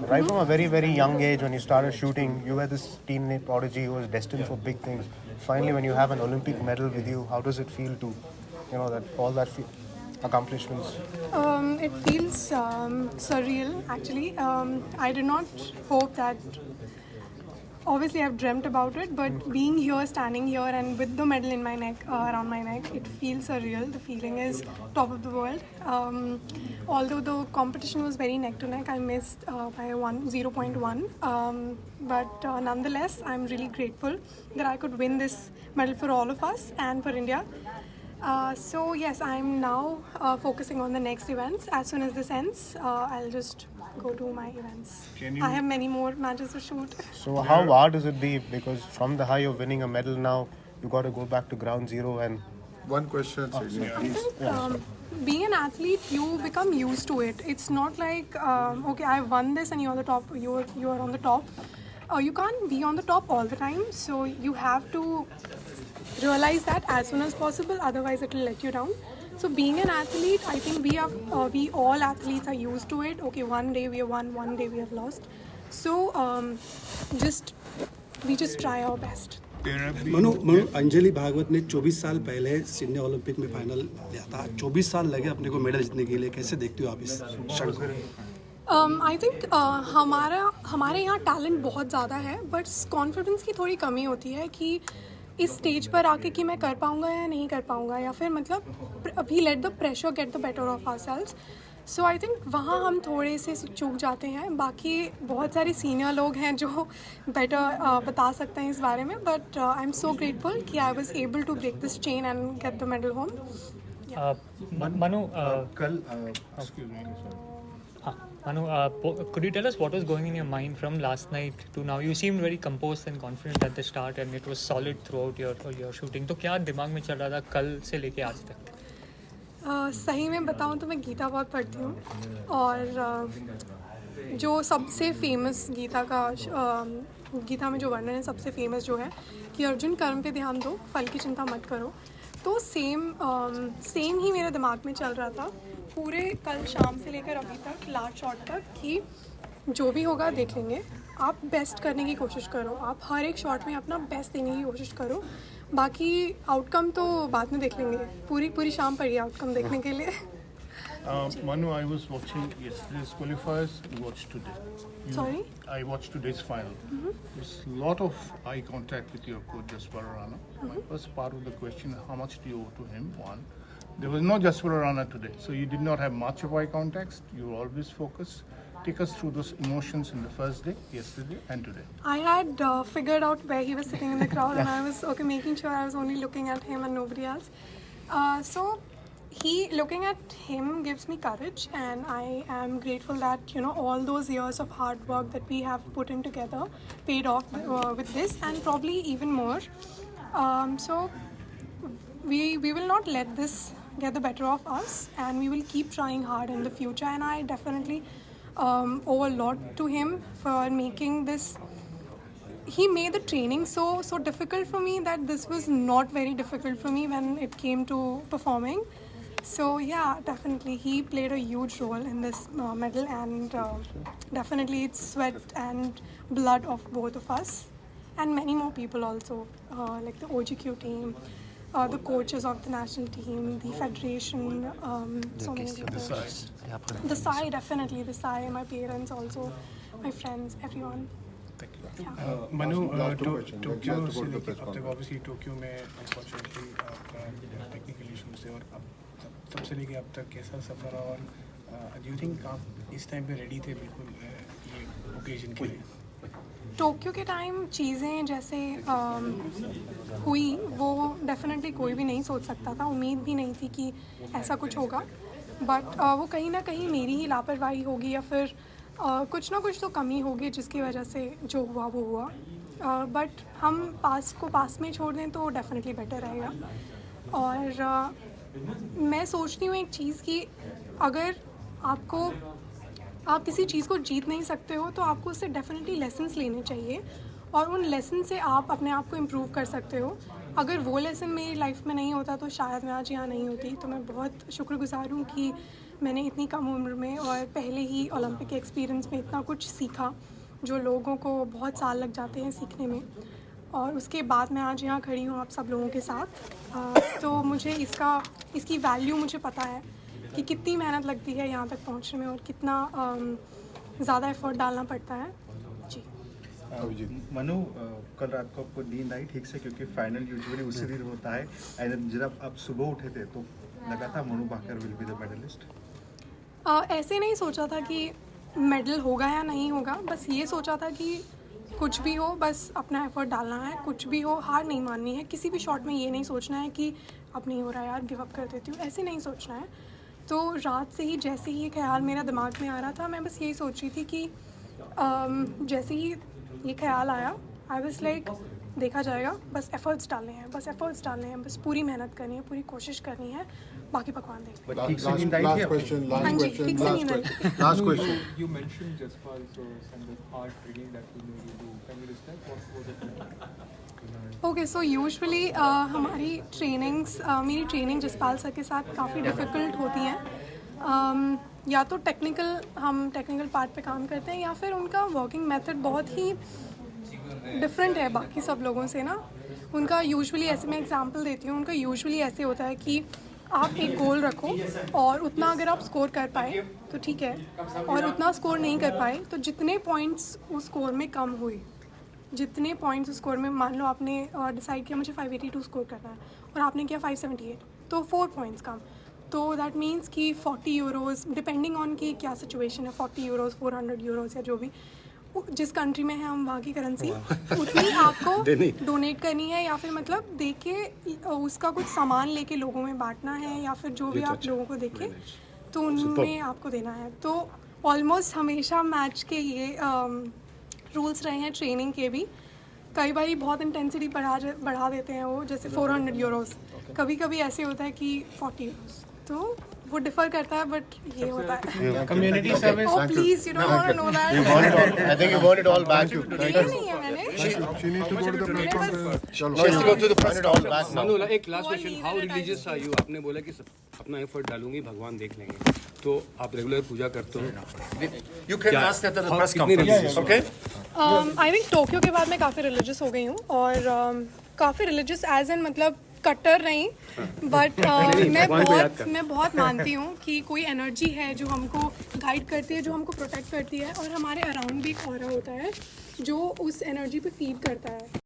Right from a very, very young age, when you started shooting, you were this teen prodigy who was destined for big things. Finally, when you have an Olympic medal with you, how does it feel to, that all that accomplishments? It feels surreal, actually. I did not hope that. Obviously, I've dreamt about it, but being here, standing here, and with the medal in my neck, around my neck, it feels surreal. The feeling is top of the world. Although the competition was very neck to neck, I missed by 0.1. But nonetheless, I'm really grateful that I could win this medal for all of us and for India. So yes, I'm now focusing on the next events. As soon as this ends, I'll just go to my events. I have many more matches to shoot. So how hard does it be? Because from the high of winning a medal now, you got to go back to ground zero and... One question, Sejal, please. Being an athlete, you become used to it. It's not like, okay, I won this and you're the top. You are on the top. You can't be on the top all the time. So you have to realize that as soon as possible. Otherwise, it will let you down. So being an athlete, I think we all athletes are used to it. Okay, one day we have won, one day we have lost. So we just try our best. Manu Anjali Bhagavat ने 24 साल पहले Sydney Olympic में final लिया था. 24 साल लगे अपने को मेडल जीतने के लिए. कैसे देखते हो आप इस क्षण को? आई थिंक हमारे यहाँ टैलेंट बहुत ज़्यादा है, बट कॉन्फिडेंस की थोड़ी कमी होती है कि इस स्टेज पर आके कि मैं कर पाऊँगा या नहीं कर पाऊँगा, या फिर मतलब we let the pressure get the better of ourselves. So I think वहाँ हम थोड़े से चूक जाते हैं. बाकी बहुत सारे सीनियर लोग हैं जो बेटर बता सकते हैं इस बारे में, but I am so grateful कि I was able to break this chain and get the medal home. Manu, कल Manu, could you tell us what was going in your mind from last night to now? You seemed very composed and confident at the start, and it was solid throughout your shooting. तो क्या दिमाग में चल रहा था कल से लेके आज तक? सही में बताऊँ तो मैं गीता बहुत पढ़ती हूँ, और जो सबसे फेमस गीता में जो वर्णन है, सबसे फेमस जो है कि अर्जुन कर्म पे ध्यान दो, फल की चिंता मत करो. तो सेम ही मेरे दिमाग में चल रहा था पूरे कल शाम से लेकर अभी तक, लास्ट शॉट तक, कि जो भी होगा देख लेंगे. आप बेस्ट करने की कोशिश करो, आप हर एक शॉट में अपना बेस्ट देने की कोशिश करो. बाकी आउटकम तो बाद में देख लेंगे. पूरी शाम पड़ी आउटकम देखने के लिए. Manu, I was watching yesterday's qualifiers. You watched today. Sorry? I watched today's final. There's a lot of eye contact with your coach, Jasper Rana. My first part of the question: how much do you owe to him? One, there was no Jasper Rana today, so you did not have much of eye contact. You were always focused. Take us through those emotions in the first day, yesterday, and today. I had figured out where he was sitting in the crowd, and I was making sure I was only looking at him and nobody else. So looking at him gives me courage, and I am grateful that all those years of hard work that we have put in together paid off with this, and probably even more. So we will not let this get the better of us, and we will keep trying hard in the future. And I definitely owe a lot to him for making this. He made the training so difficult for me that this was not very difficult for me when it came to performing. So yeah, definitely he played a huge role in this medal, and definitely it's sweat and blood of both of us and many more people also, like the OGQ team, the coaches of the national team, the federation, so many people. The SAI, definitely the SAI, my parents also, my friends, everyone. Manu, Tokyo Tokyo से लेके अब तक obviously Tokyo में unfortunately आपका technical issues थे, और अब तब से लेके अब तक कैसा सफ़र रहा, और डू यू थिंक आप इस टाइम पे रेडी थे बिल्कुल ये ओकेजन के लिए? टोक्यो के टाइम चीज़ें जैसे हुई वो डेफिनेटली कोई भी नहीं सोच सकता था. उम्मीद भी नहीं थी कि ऐसा कुछ होगा, बट वो कहीं ना कहीं मेरी ही लापरवाही होगी, या फिर कुछ ना कुछ तो कमी होगी जिसकी वजह से जो हुआ वो हुआ. बट हम पास में छोड़ दें तो डेफिनेटली बेटर रहेगा. और मैं सोचती हूँ एक चीज़ कि अगर आप किसी चीज़ को जीत नहीं सकते हो तो आपको उससे डेफिनेटली लेसन्स लेने चाहिए, और उन लेसन से आप अपने आप को इम्प्रूव कर सकते हो. अगर वो लेसन मेरी लाइफ में नहीं होता तो शायद मैं आज यहाँ नहीं होती. तो मैं बहुत शुक्रगुजार हूँ कि मैंने इतनी कम उम्र में और पहले ही ओलंपिक के एक्सपीरियंस में इतना कुछ सीखा जो लोगों को बहुत साल लग जाते हैं सीखने में, और उसके बाद मैं आज यहाँ खड़ी हूँ आप सब लोगों के साथ। तो मुझे इसकी वैल्यू मुझे पता है कि कितनी मेहनत लगती है यहाँ तक पहुँचने में और कितना ज़्यादा एफर्ट डालना पड़ता है। जी मनु, कल रात को आपको नींद आई ठीक से, क्योंकि फाइनल यूजुअली उसी दिन होता है, एंड जब आप सुबह उठे थे तो लगा था Manu Bhaker will be the medallist? ऐसे नहीं सोचा था कि मेडल होगा या नहीं होगा, बस ये सोचा था कि कुछ भी हो बस अपना एफर्ट डालना है, कुछ भी हो हार नहीं माननी है, किसी भी शॉट में ये नहीं सोचना है कि अब नहीं हो रहा यार गिव अप कर देती हूँ, ऐसे नहीं सोचना है। तो रात से ही जैसे ही ये ख्याल मेरा दिमाग में आ रहा था, मैं बस यही सोच रही थी कि जैसे ही ये ख्याल आया आई वाज लाइक देखा जाएगा, बस एफर्ट्स डालने हैं, बस पूरी मेहनत करनी है, पूरी कोशिश करनी है, बाकी पकवान देख लेंगे। ठीक से नींद आई थी Last आपको? question, हाँ last जी, question, ठीक से नींद आई। last question. You mentioned Jaspal, so some of the hard training that we made you do. Can you describe what was it? Okay, so usually हमारी ट्रेनिंग्स मेरी ट्रेनिंग जसपाल सर के साथ काफ़ी difficult होती हैं। या तो हम टेक्निकल पार्ट पे काम करते हैं, या फिर उनका वर्किंग मेथड बहुत ही डिफरेंट है बाकी सब लोगों से ना। उनका यूजुअली ऐसे, मैं एग्जांपल देती हूँ, उनका यूजुअली ऐसे होता है कि आप एक गोल रखो और उतना अगर आप स्कोर कर पाए तो ठीक है, और उतना स्कोर नहीं कर पाए तो जितने पॉइंट्स उस स्कोर में कम हुए, जितने पॉइंट्स उस स्कोर में, मान लो आपने डिसाइड किया मुझे 582 स्कोर करना है और आपने किया 578, तो 4 पॉइंट्स कम, तो दैट मीन्स कि 40 यूरोज़, डिपेंडिंग ऑन कि क्या सिचुएशन है, 40 यूरोज़ 400 यूरोज़ या जो भी जिस कंट्री में है हम वहाँ की करेंसी उतनी आपको डोनेट करनी है, या फिर मतलब दे के उसका कुछ सामान लेके लोगों में बांटना है, या फिर जो भी आप लोगों को देखे तो उनमें आपको देना है। तो ऑलमोस्ट हमेशा मैच के ये रूल्स रहे हैं, ट्रेनिंग के भी। कई बार बहुत इंटेंसिटी बढ़ा देते हैं वो, जैसे 400 यूरोज़, कभी कभी ऐसे होता है कि 40 यूरोज़, तो वो डिफर करता है, बट ये होता है। Community service. Oh please, you don't want to know that. You want it all, I think you want it all back. ये नहीं है मैंने। She needs to go to the press conference. Chalo. She has to go to the press. Want it all back now. Manu, एक last वो question, नहीं how मेरा religious are you? आपने बोला कि अपना एफर्ट डालूंगी, भगवान देख लेंगे, तो आप रेगुलर पूजा करते हो? You can ask that at the press कितनी conference, religious? okay? I think Tokyo के बाद मैं काफ़ी रिलीजियस हो गई हूँ, और काफ़ी रिलीजियस एज एन मतलब कट्टर नहीं, बट मैं बहुत मानती हूँ कि कोई एनर्जी है जो हमको गाइड करती है, जो हमको प्रोटेक्ट करती है, और हमारे अराउंड भी एक ऑरा होता है जो उस एनर्जी पे फीड करता है।